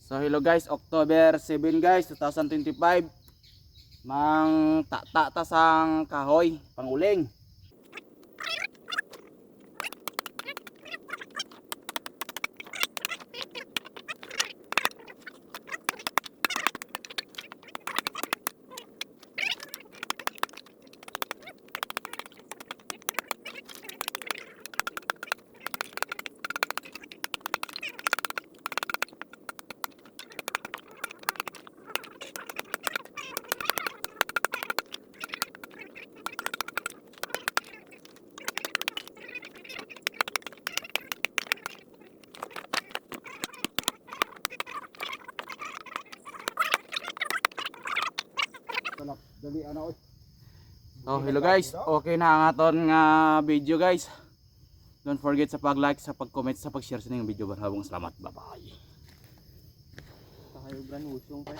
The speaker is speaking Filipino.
So hello guys, October 7 guys, 2025. Mang ta sang kahoy, panguling. Dali ana oy. So hello guys, okay na ang aton nga video guys. Don't forget sa pag-like, sa pag-comment, sa pag-share sa ning video. Maraming salamat. Bye bye. Tayo gran usong pa.